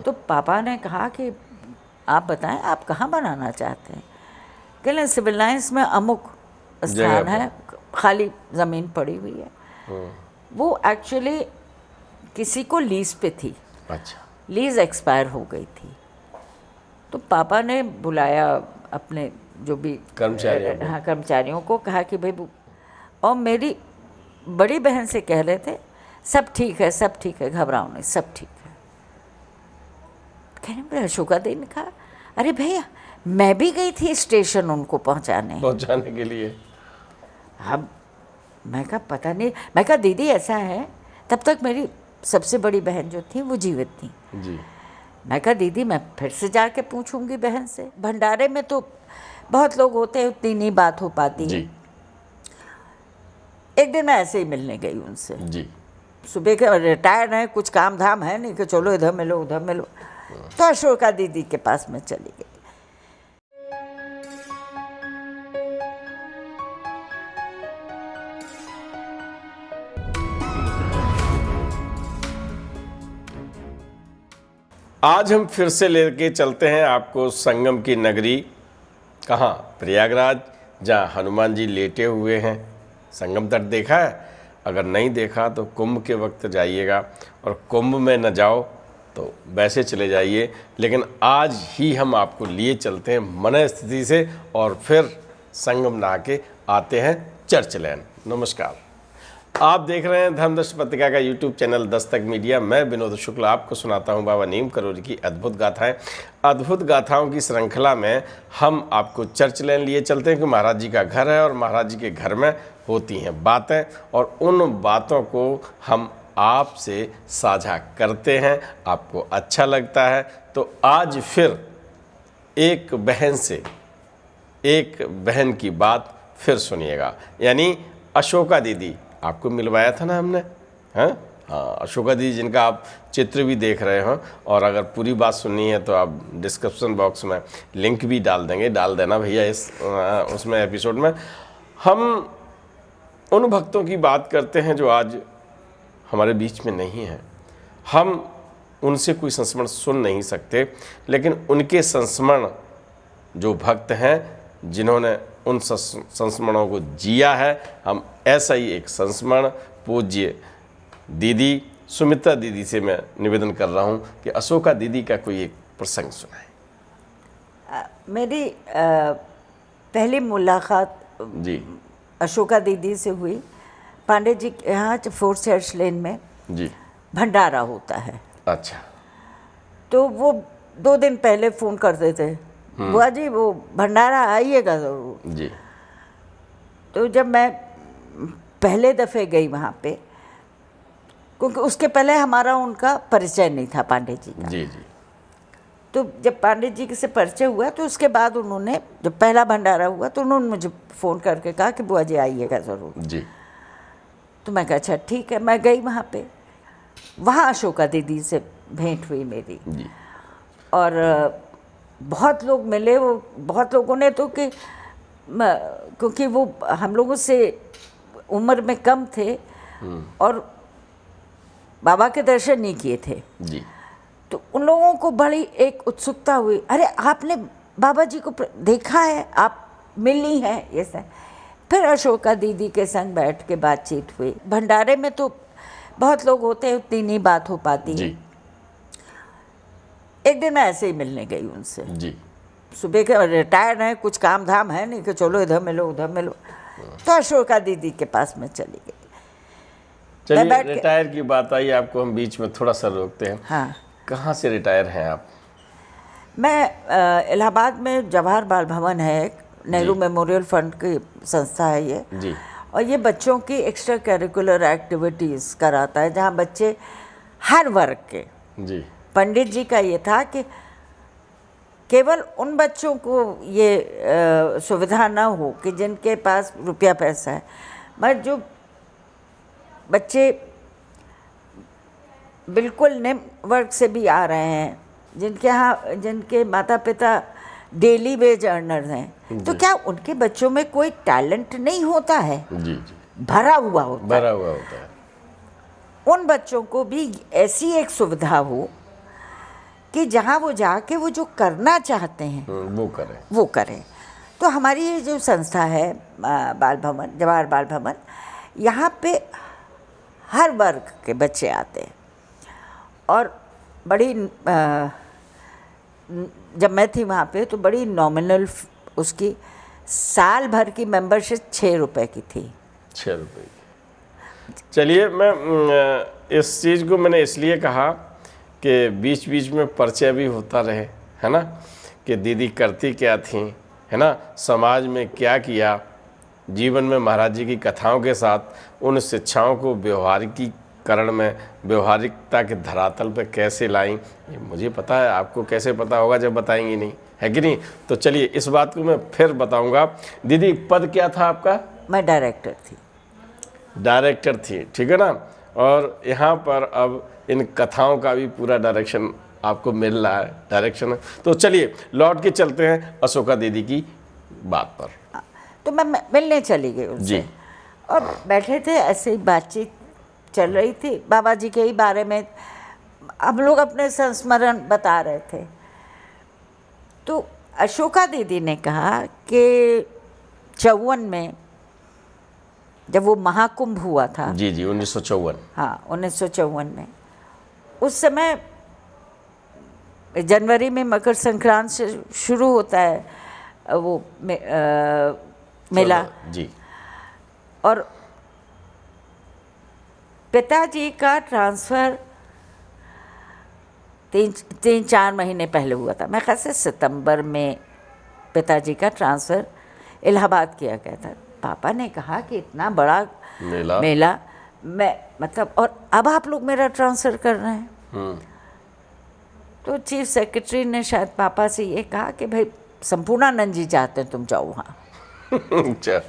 तो पापा ने कहा कि आप बताएं आप कहाँ बनाना चाहते हैं। कहले सिविल लाइंस में अमुक स्थान है, खाली ज़मीन पड़ी हुई है। वो एक्चुअली किसी को लीज पे थी। अच्छा। लीज एक्सपायर हो गई थी। तो पापा ने बुलाया अपने जो भी कर्मचारियों को, कहा कि भाई, और मेरी बड़ी बहन से कह रहे थे सब ठीक है, सब ठीक है, घबराओ नहीं, सब ठीक है। कहने मेरे अशोका दी ने कहा अरे भैया मैं भी गई थी स्टेशन उनको पहुंचाने के लिए। अब मैं कहा पता नहीं, मैं कहा दीदी ऐसा है, तब तक मेरी सबसे बड़ी बहन जो थी वो जीवित थी जी। मैं कहा दीदी मैं फिर से जाके पूछूंगी बहन से। भंडारे में तो बहुत लोग होते हैं, उतनी नहीं बात हो पाती जी। एक दिन मैं ऐसे ही मिलने गई उनसे जी। सुबह के, रिटायर्ड है, कुछ काम धाम है नहीं कि चलो इधर मिलो उधर मिलो। तो अशोका दीदी के पास में चली गई। आज हम फिर से लेके चलते हैं आपको संगम की नगरी, कहाँ, प्रयागराज, जहाँ हनुमान जी लेटे हुए हैं। संगम तट देखा है? अगर नहीं देखा तो कुंभ के वक्त जाइएगा, और कुंभ में न जाओ तो वैसे चले जाइए। लेकिन आज ही हम आपको लिए चलते हैं मन स्थिति से, और फिर संगम नहा के आते हैं चर्च लैन। नमस्कार, आप देख रहे हैं धर्मदर्शन पत्रिका का यूट्यूब चैनल दस्तक मीडिया। मैं विनोद शुक्ला आपको सुनाता हूं बाबा नीम करोली की अद्भुत गाथाएं। अद्भुत गाथाओं की श्रृंखला में हम आपको चर्च लैन लिए चलते हैं कि महाराज जी का घर है, और महाराज जी के घर में होती हैं बातें, और उन बातों को हम आपसे साझा करते हैं। आपको अच्छा लगता है तो आज फिर एक बहन की बात फिर सुनिएगा, यानी अशोका दीदी। आपको मिलवाया था ना हमने, हाँ हाँ, अशोका दीदी जिनका आप चित्र भी देख रहे हो। और अगर पूरी बात सुननी है तो आप डिस्क्रिप्शन बॉक्स में लिंक भी डाल देना भैया इस उसमें एपिसोड में। हम उन भक्तों की बात करते हैं जो आज हमारे बीच में नहीं हैं। हम उनसे कोई संस्मरण सुन नहीं सकते, लेकिन उनके संस्मरण जो भक्त हैं जिन्होंने उन संस्मरणों को जिया है, हम ऐसा ही एक संस्मरण पूज्य दीदी सुमित्रा दीदी से मैं निवेदन कर रहा हूं कि अशोका दीदी का कोई एक प्रसंग सुनाएं। मेरी पहली मुलाकात जी अशोका दीदी से हुई पांडे जी के यहाँ 4 चर्च लेन में। जी। भंडारा होता है। अच्छा। तो वो 2 दिन पहले फ़ोन करते थे, बुआ जी वो भंडारा आइएगा ज़रूर। जी। तो जब मैं पहले दफ़े गई वहाँ पे, क्योंकि उसके पहले हमारा उनका परिचय नहीं था पांडे जी का। जी जी। तो जब पांडे जी से परिचय हुआ तो उसके बाद उन्होंने, जब पहला भंडारा हुआ तो उन्होंने मुझे फ़ोन करके कहा कि बुआ जी आइएगा ज़रूर। जी। तो मैं कहा अच्छा ठीक है। मैं गई वहाँ पे, वहाँ अशोका दीदी से भेंट हुई मेरी। जी। और बहुत लोग मिले, वो बहुत लोगों ने तो कि क्योंकि वो हम लोगों से उम्र में कम थे और बाबा के दर्शन नहीं किए थे। जी। तो उन लोगों को बड़ी एक उत्सुकता हुई, अरे आपने बाबा जी को देखा है, आप मिली हैं, ये सब। फिर अशोका दीदी के संग बैठ के बातचीत हुई। भंडारे में तो बहुत लोग होते हैं, उतनी नहीं बात हो पाती है। एक दिन मैं ऐसे ही मिलने गई उनसे। जी। सुबह के, रिटायर्ड है, कुछ काम धाम है नहीं कि चलो इधर मिलो उधर मिलो। तो अशोका दीदी के पास में चली गई। चलिए, रिटायर की बात आई, आपको हम बीच में थोड़ा सा रोकते हैं। हाँ। कहाँ से रिटायर हैं आप? मैं इलाहाबाद में जवाहर बाल भवन है, नेहरू मेमोरियल फंड की संस्था है ये जी। और ये बच्चों की एक्स्ट्रा करिकुलर एक्टिविटीज़ कराता है, जहाँ बच्चे हर वर्ग के। जी। पंडित जी का ये था कि केवल उन बच्चों को ये सुविधा ना हो कि जिनके पास रुपया पैसा है, मगर जो बच्चे बिल्कुल निम्न वर्ग से भी आ रहे हैं, जिनके माता पिता डेली वेज अर्नर्स हैं, तो क्या उनके बच्चों में कोई टैलेंट नहीं होता है? जी। भरा हुआ होता है। उन बच्चों को भी ऐसी एक सुविधा हो कि जहाँ वो जाके वो जो करना चाहते हैं वो करें। तो हमारी ये जो संस्था है बाल भवन, जवाहर बाल भवन, यहाँ पे हर वर्ग के बच्चे आते हैं और बड़ी जब मैं थी वहाँ पे तो बड़ी नॉमिनल उसकी साल भर की मेंबरशिप 6 रुपए की थी। 6 रुपए की। चलिए, मैं इस चीज़ को मैंने इसलिए कहा कि बीच बीच में परिचय भी होता रहे, है ना, कि दीदी करती क्या थी, है ना, समाज में क्या किया, जीवन में महाराज जी की कथाओं के साथ उन शिक्षाओं को व्यवहारिकीकरण में, व्यवहारिकता के धरातल पर कैसे लाई। ये मुझे पता है, आपको कैसे पता होगा जब बताएंगी नहीं, है कि नहीं। तो चलिए, इस बात को मैं फिर बताऊंगा। दीदी, पद क्या था आपका? मैं डायरेक्टर थी। डायरेक्टर थी, ठीक है ना। और यहाँ पर अब इन कथाओं का भी पूरा डायरेक्शन आपको मिल रहा है, डायरेक्शन है। तो चलिए लौट के चलते हैं अशोका दीदी की बात पर। तो मैं मिलने चली गई उनसे जी। और बैठे थे, ऐसे ही बातचीत चल रही थी बाबा जी के ही बारे में, हम लोग अपने संस्मरण बता रहे थे। तो अशोका दीदी ने कहा कि 54 में जब वो महाकुंभ हुआ था, जी 1954, हाँ 1954 में, उस समय जनवरी में मकर संक्रांति से शुरू होता है वो मेला जी। और पिताजी का ट्रांसफ़र 3-4 महीने पहले हुआ था। मैं ख्याल से सितंबर में पिताजी का ट्रांसफ़र इलाहाबाद किया गया था। पापा ने कहा कि इतना बड़ा मेला मैं मतलब, और अब आप लोग मेरा ट्रांसफ़र कर रहे हैं। तो चीफ सेक्रेटरी ने शायद पापा से ये कहा कि भाई संपूर्णानंद जी चाहते हैं तुम जाओ वहाँ। अच्छा,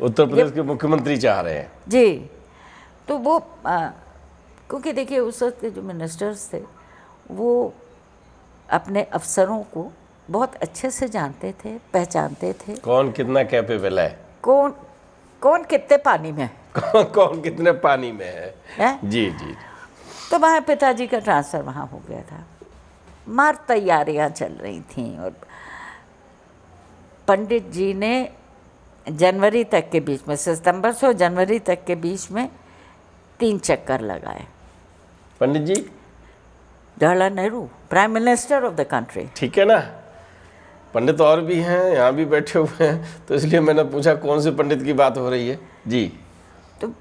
उत्तर प्रदेश के मुख्यमंत्री चाह रहे हैं जी। तो वो क्योंकि देखिए उस वक्त के जो मिनिस्टर्स थे वो अपने अफसरों को बहुत अच्छे से जानते थे, पहचानते थे। कौन कितना कैपेबल है, कौन कितने पानी में है, कौन कितने पानी में है? जी जी। तो वहाँ पिताजी का ट्रांसफ़र वहाँ हो गया था। मार तैयारियाँ चल रही थीं और पंडित जी ने जनवरी तक के बीच में, सितंबर से जनवरी तक के बीच में 3 चक्कर लगाए। Pandit ji? Jawaharlal Nehru, prime minister of the country. ठीक है ना, पंडित और भी हैं, यहाँ भी बैठे हुए हैं, तो इसलिए मैंने पूछा कौन से पंडित की बात हो रही है। जी। तो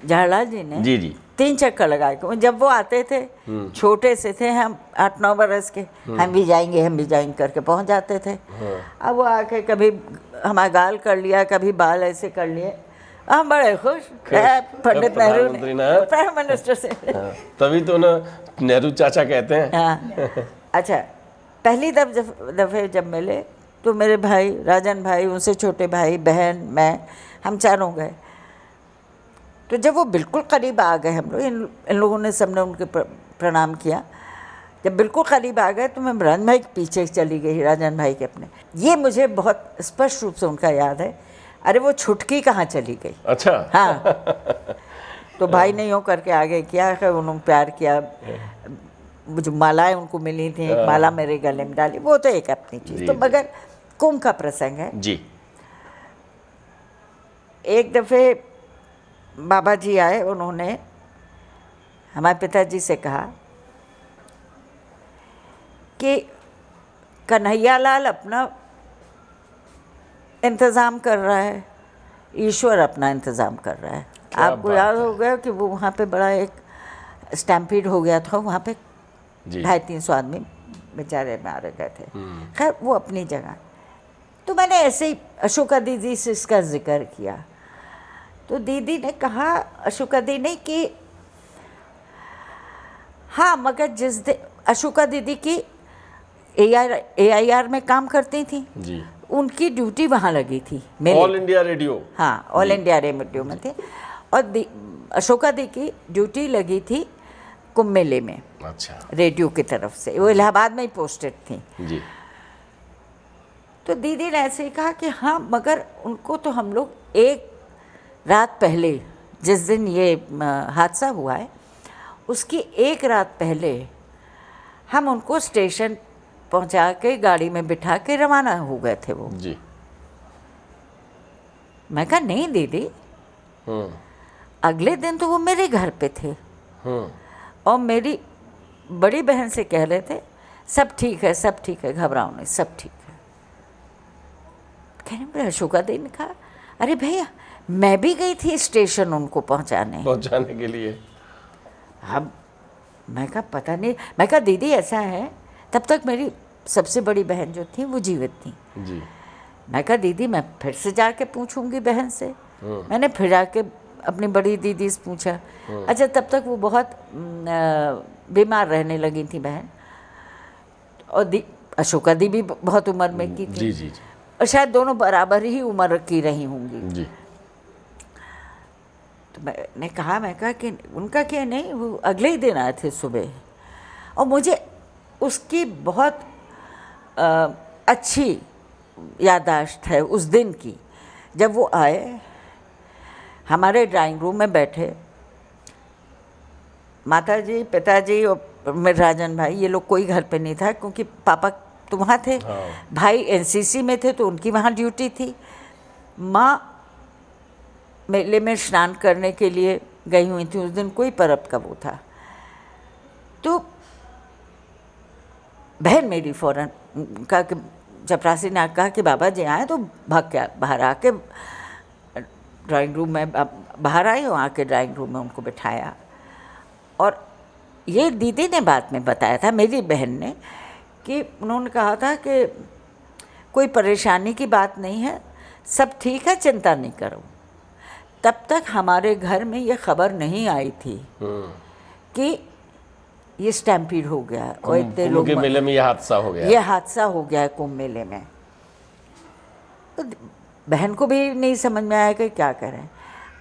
जवाहरलाल जी ने जी 3 चक्कर लगाए। जब वो आते थे, छोटे से थे हम, 8-9 बरस के, हम भी जाएंगे करके पहुंच जाते थे। अब वो आके कभी हमारा गाल कर लिया, कभी बाल ऐसे कर लिए, हम बड़े खुश। पंडित नेहरू ने प्राइम मिनिस्टर से, तभी तो ना नेहरू चाचा कहते हैं। हाँ। अच्छा, पहली दफ़े जब मिले तो मेरे भाई, राजन भाई, उनसे छोटे भाई, बहन, मैं, हम चारों गए। तो जब वो बिल्कुल करीब आ गए, हम लोग इन लोगों ने सबने उनके प्रणाम किया। जब बिल्कुल करीब आ गए तो मैं राजन भाई के पीछे चली गई, राजन भाई के अपने। ये मुझे बहुत स्पष्ट रूप से उनका याद है। अरे वो छुटकी कहाँ चली गई। अच्छा। हाँ। तो भाई ने यूँ करके आगे किया, उन्होंने प्यार किया, जो मालाएं उनको मिली थी, एक माला मेरे गले में डाली, वो तो एक अपनी चीज़। तो मगर कुंभ का प्रसंग है जी। एक दफ़े बाबा जी आए, उन्होंने हमारे पिताजी से कहा कि कन्हैयालाल अपना इंतज़ाम कर रहा है, ईश्वर अपना इंतज़ाम कर रहा है। आपको याद हो गया कि वो वहाँ पे बड़ा एक स्टैम्पीड हो गया था, वहाँ पे 250-300 आदमी बेचारे मारे गए थे। खैर वो अपनी जगह। तो मैंने ऐसे ही अशोका दीदी से इसका जिक्र किया, तो दीदी ने कहा, अशोका दी ने, कि हाँ मगर जिस दिन अशोका दीदी की AIR में काम करती थी जी, उनकी ड्यूटी वहाँ लगी थी, ऑल इंडिया रेडियो। हाँ, ऑल इंडिया रेडियो में थे। और अशोका दी की ड्यूटी लगी थी कुंभ मेले में। अच्छा। रेडियो की तरफ से, वो इलाहाबाद में ही पोस्टेड थी जी। तो दीदी ने ऐसे ही कहा कि हाँ मगर उनको तो हम लोग एक रात पहले, जिस दिन ये हादसा हुआ है उसकी एक रात पहले हम उनको स्टेशन पहुंचा के गाड़ी में बिठा के रवाना हो गए थे वो। जी। मैं कहा नहीं दीदी, अगले दिन तो वो मेरे घर पे थे और मेरी बड़ी बहन से कह रहे थे सब ठीक है, सब ठीक है, घबराओ नहीं, सब ठीक है। कहने मेरे अशोका दी ने कहा अरे भैया मैं भी गई थी स्टेशन उनको पहुंचाने के लिए। अब मैं कहा पता नहीं, मैं कहा दीदी ऐसा है, तब तक मेरी सबसे बड़ी बहन जो थी वो जीवित थी। जी। मैं कहा दीदी मैं फिर से जाके पूछूंगी बहन से। मैंने फिर आके अपनी बड़ी दीदी से पूछा। अच्छा तब तक वो बहुत बीमार रहने लगी थी बहन, और अशोका दी भी बहुत उम्र में की थी। जी जी जी। और शायद दोनों बराबर ही उम्र की रही होंगी। जी। तो मैंने कहा, मैं कहा कि उनका क्या नहीं, वो अगले ही दिन आए थे सुबह, और मुझे उसकी बहुत अच्छी याददाश्त है उस दिन की। जब वो आए हमारे ड्राइंग रूम में बैठे, माताजी, पिताजी और मेरे राजन भाई, ये लोग कोई घर पे नहीं था क्योंकि पापा तो वहाँ थे, भाई एनसीसी में थे तो उनकी वहाँ ड्यूटी थी, माँ मेले में स्नान करने के लिए गई हुई थी, उस दिन कोई पर्व का वो था। तो बहन मेरी फ़ौरन कहा कि चपरासी ने कहा कि बाबा जी आए, तो भाग के बाहर आके ड्राइंग रूम में बाहर आई और आके ड्राइंग रूम में उनको बिठाया। और ये दीदी ने बाद में बताया था, मेरी बहन ने, कि उन्होंने कहा था कि कोई परेशानी की बात नहीं है, सब ठीक है, चिंता नहीं करो। तब तक हमारे घर में ये खबर नहीं आई थी कि ये स्टैम्पीड हो गया है और इतने लोग मेले में ये हादसा हो गया, ये हादसा हो गया है कुंभ मेले में। तो बहन को भी नहीं समझ में आया कि क्या करें।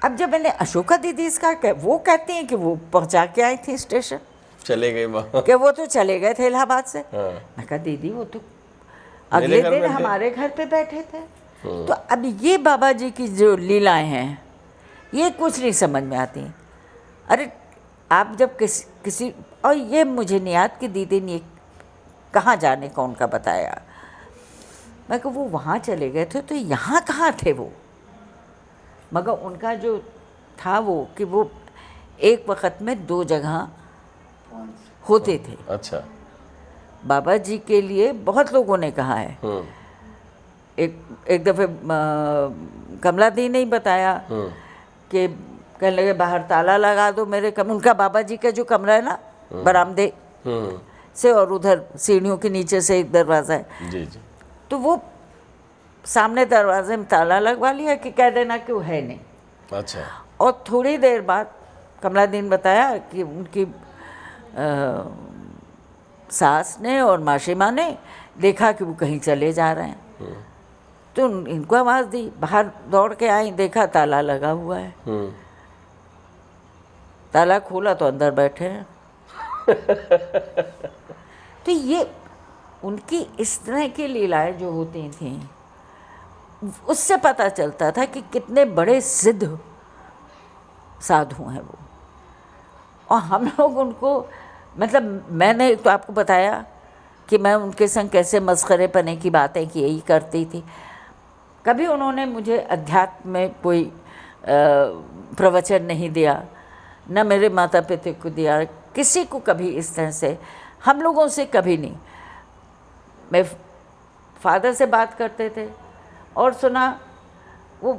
अब जब मैंने अशोका दीदी इसका वो कहती हैं कि वो पहुंचा के आई थी स्टेशन, चले गए वहाँ, कि वो तो चले गए थे इलाहाबाद से। हाँ। मैं कहा दीदी वो तो अगले दिन हमारे घर पे बैठे थे। तो अब ये बाबा जी की जो लीलाएं हैं ये कुछ नहीं समझ में आती। अरे आप जब किसी और ये मुझे नहीं याद कि दीदी ने कहाँ जाने कौन का बताया। मैं कहा वो वहाँ चले गए थे तो यहाँ कहाँ थे वो। मगर उनका जो था वो कि वो एक वक्त में 2 जगह होते थे। अच्छा। बाबा जी के लिए बहुत लोगों ने कहा है। एक दफ़े कमला दी ने ही बताया कि कहने लगे बाहर ताला लगा दो मेरे उनका बाबा जी का जो कमरा है ना बरामदे से, और उधर सीढ़ियों के नीचे से एक दरवाज़ा है। जी जी। तो वो सामने दरवाजे में ताला लगवा लिया कि कह देना कि वो है नहीं। अच्छा। और थोड़ी देर बाद कमला दी ने बताया कि उनकी सास ने और मासी माँ ने देखा कि वो कहीं चले जा रहे हैं। तो इनको आवाज़ दी, बाहर दौड़ के आई, देखा ताला लगा हुआ है। ताला खोला तो अंदर बैठे हैं। तो ये उनकी इस तरह की लीलाएं जो होती थीं, उससे पता चलता था कि कितने बड़े सिद्ध साधु हैं वो। और हम लोग उनको, मतलब मैंने तो आपको बताया कि मैं उनके संग कैसे मस्खरे पने की बातें की यही करती थी। कभी उन्होंने मुझे अध्यात्म में कोई प्रवचन नहीं दिया, न मेरे माता पिता को दिया, किसी को कभी इस तरह से, हम लोगों से कभी नहीं। मैं फादर से बात करते थे और सुना वो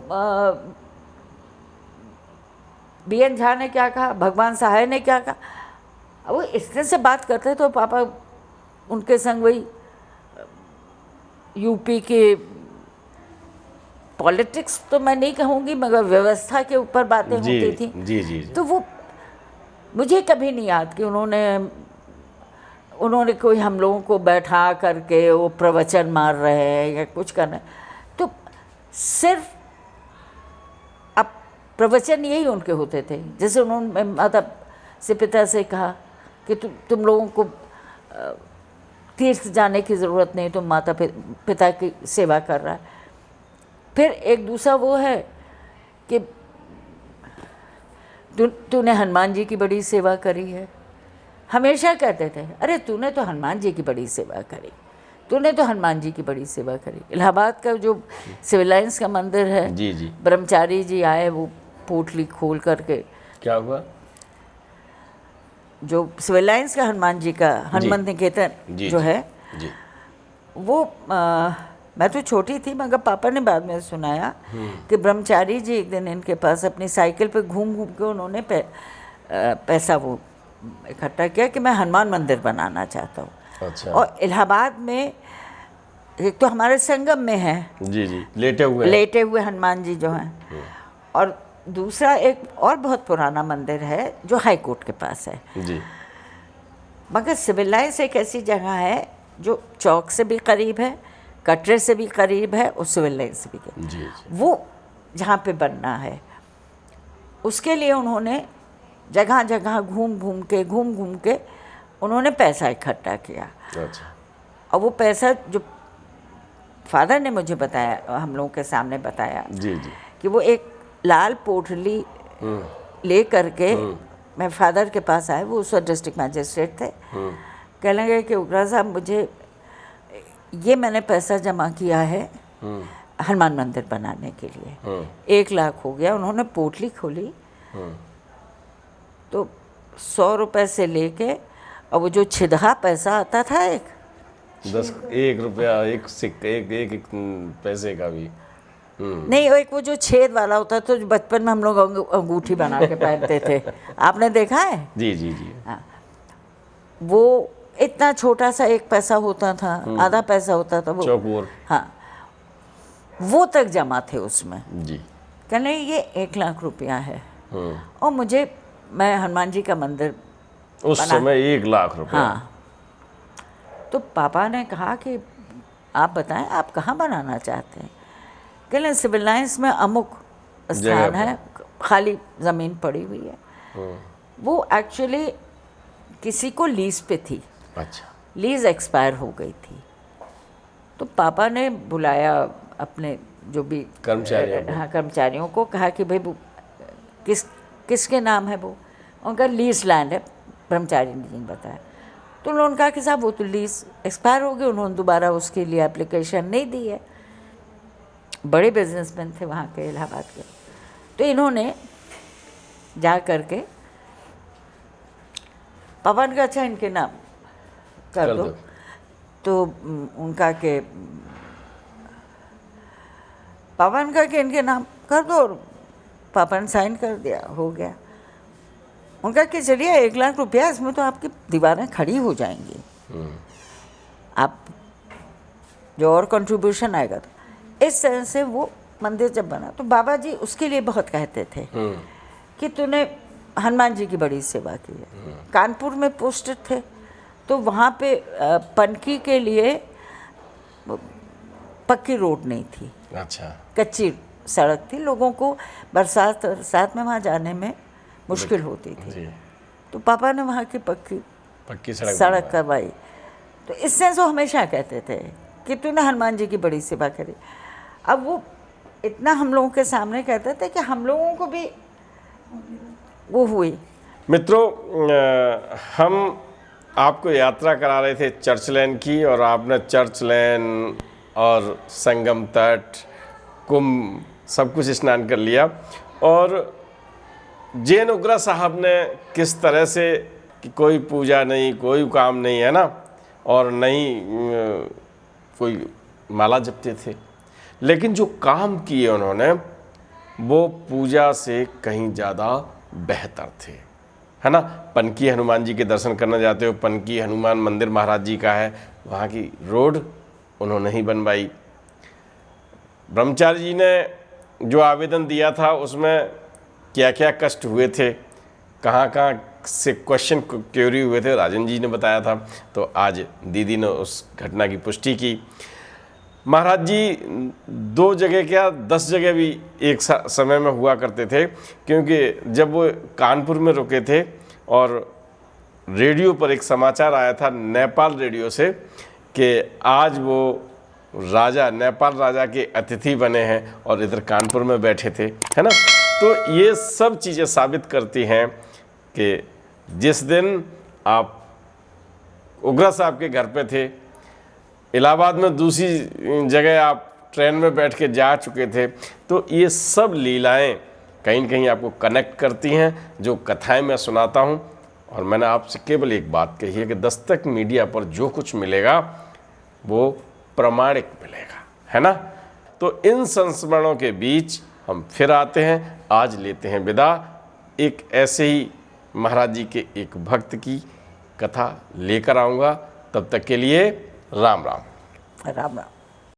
BN झा ने क्या कहा, भगवान सहाय ने क्या कहा, वो इस तरह से बात करते तो पापा उनके संग वही यूपी के पॉलिटिक्स तो मैं नहीं कहूँगी मगर व्यवस्था के ऊपर बातें होती थी। जी जी। तो वो मुझे कभी नहीं याद कि उन्होंने कोई हम लोगों को बैठा करके वो प्रवचन मार रहे हैं या कुछ कर रहे हैं। तो सिर्फ अब प्रवचन यही उनके होते थे। जैसे उन्होंने माता से पिता से कहा कि तुम लोगों को तीर्थ जाने की ज़रूरत नहीं, तुम माता पिता की सेवा कर रहा है। फिर एक दूसरा वो है कि तूने हनुमान जी की बड़ी सेवा करी है, हमेशा कहते थे, अरे तूने तो हनुमान जी की बड़ी सेवा करी, तूने तो हनुमान जी की बड़ी सेवा करी। इलाहाबाद का जो सिविल लाइन्स का मंदिर है, जी जी, ब्रह्मचारी जी आए, वो पोटली खोल करके, क्या हुआ? जो सिविल लाइन्स का हनुमान जी का हनुमान निकेतन जी जो जी, है, जी वो मैं तो छोटी थी, मगर पापा ने बाद में सुनाया कि ब्रह्मचारी जी एक दिन इनके पास अपनी साइकिल पे घूम घूम के उन्होंने पैसा वो इकट्ठा किया कि मैं हनुमान मंदिर बनाना चाहता हूँ। अच्छा, और इलाहाबाद में एक तो हमारे संगम में है, जी जी, लेटे हुए हैं। लेटे हुए हनुमान जी जो हैं, और दूसरा एक और बहुत पुराना मंदिर है जो हाई कोर्ट के पास है। जी मगर सिविल लाइन्स एक ऐसी जगह है जो चौक से भी करीब है, कटरे से भी करीब है, और सिविल लाइन से भी करीब। जी जी, वो जहाँ पे बनना है, उसके लिए उन्होंने जगह जगह घूम घूम के उन्होंने पैसा इकट्ठा किया। अच्छा, और वो पैसा जो फादर ने मुझे बताया, हम लोगों के सामने बताया, जी जी, कि वो एक लाल पोटली ले करके मैं फादर के पास आए, वो उस वक्त डिस्ट्रिक्ट मैजिस्ट्रेट थे। कह लगे कि उग्रा साहब, मुझे ये मैंने पैसा जमा किया है हनुमान मंदिर बनाने के लिए, 1 लाख हो गया। उन्होंने पोटली खोली तो 100 रुपये से लेके, और वो जो छिदहा पैसा आता था, 1 रुपया, एक सिक्का, एक पैसे का भी नहीं, एक वो जो छेद वाला होता था, जो बचपन में हम लोग अंगूठी बना के पहनते थे, आपने देखा है? जी जी जी, हाँ, वो इतना छोटा सा 1 पैसा होता था, आधा पैसा होता था वो, चौकोर, हाँ, वो तक जमा थे उसमें। जी, कहने ये 1 लाख रुपया है, और मुझे, मैं हनुमान जी का मंदिर उस समय 1 लाख रुपया। हाँ। तो पापा ने कहा कि आप बताएं, आप कहाँ बनाना चाहते हैं? कहने सिविल लाइन्स में अमुक स्थान है, खाली ज़मीन पड़ी हुई है। वो एक्चुअली किसी को लीज पे थी। अच्छा, लीज एक्सपायर हो गई थी। तो पापा ने बुलाया अपने जो भी कर्मचारियों को, कहा कि भाई वो किसके नाम है वो? उनका लीज लैंड है, ब्रह्मचारी जी ने बताया। तो उन्होंने कहा कि साहब वो तो लीज एक्सपायर हो गई, उन्होंने दोबारा उसके लिए एप्लीकेशन नहीं दी है। बड़े बिजनेसमैन थे वहाँ के, इलाहाबाद के। तो इन्होंने जा करके पवन का, अच्छा इनके नाम कर दो। तो उनका के पवन का के इनके नाम कर दो, और पापा ने साइन कर दिया, हो गया। उनका कि चलिए 1 लाख रुपया, इसमें तो आपकी दीवारें खड़ी हो जाएंगी, आप जो और कंट्रीब्यूशन आएगा। तो इस तरह से वो मंदिर जब बना, तो बाबा जी उसके लिए बहुत कहते थे कि तूने हनुमान जी की बड़ी सेवा की है। कानपुर में पोस्टेड थे, तो वहाँ पे पनकी के लिए पक्की रोड नहीं थी। अच्छा, कच्ची सड़क थी, लोगों को बरसात में वहाँ जाने में मुश्किल होती थी। तो पापा ने वहाँ की पक्की सड़क करवाई। तो इससे वो हमेशा कहते थे कि तूने हनुमान जी की बड़ी सेवा करी। अब वो इतना हम लोगों के सामने कहते थे कि हम लोगों को भी वो हुई। मित्रों, हम आपको यात्रा करा रहे थे चर्च लेन की, और आपने चर्च लेन और संगम तट, कुंभ, सब कुछ स्नान कर लिया। और जैन उग्रा साहब ने किस तरह से कि कोई पूजा नहीं, कोई काम नहीं, है ना, और नहीं कोई माला जपते थे, लेकिन जो काम किए उन्होंने वो पूजा से कहीं ज़्यादा बेहतर थे, है ना। पनकी हनुमान जी के दर्शन करना जाते हो, पनकी हनुमान मंदिर महाराज जी का है, वहाँ की रोड उन्होंने ही बनवाई। ब्रह्मचारी जी ने जो आवेदन दिया था उसमें क्या क्या कष्ट हुए थे, कहाँ कहाँ से क्वेश्चन क्यूरी हुए थे, राजन जी ने बताया था। तो आज दीदी ने उस घटना की पुष्टि की। महाराज जी 2 जगह क्या 10 जगह भी एक समय में हुआ करते थे, क्योंकि जब वो कानपुर में रुके थे और रेडियो पर एक समाचार आया था नेपाल रेडियो से कि आज वो राजा, नेपाल राजा के अतिथि बने हैं और इधर कानपुर में बैठे थे, है ना। तो ये सब चीज़ें साबित करती हैं कि जिस दिन आप उग्रा साहब के घर पे थे, इलाहाबाद में दूसरी जगह आप ट्रेन में बैठ के जा चुके थे। तो ये सब लीलाएं कहीं न कहीं आपको कनेक्ट करती हैं, जो कथाएं मैं सुनाता हूं। और मैंने आपसे केवल एक बात कही है कि दस्तक मीडिया पर जो कुछ मिलेगा वो प्रमाणिक मिलेगा, है ना। तो इन संस्मरणों के बीच हम फिर आते हैं। आज लेते हैं विदा एक ऐसे ही महाराज जी के एक भक्त की कथा लेकर आऊँगा। तब तक के लिए राम राम। राम राम।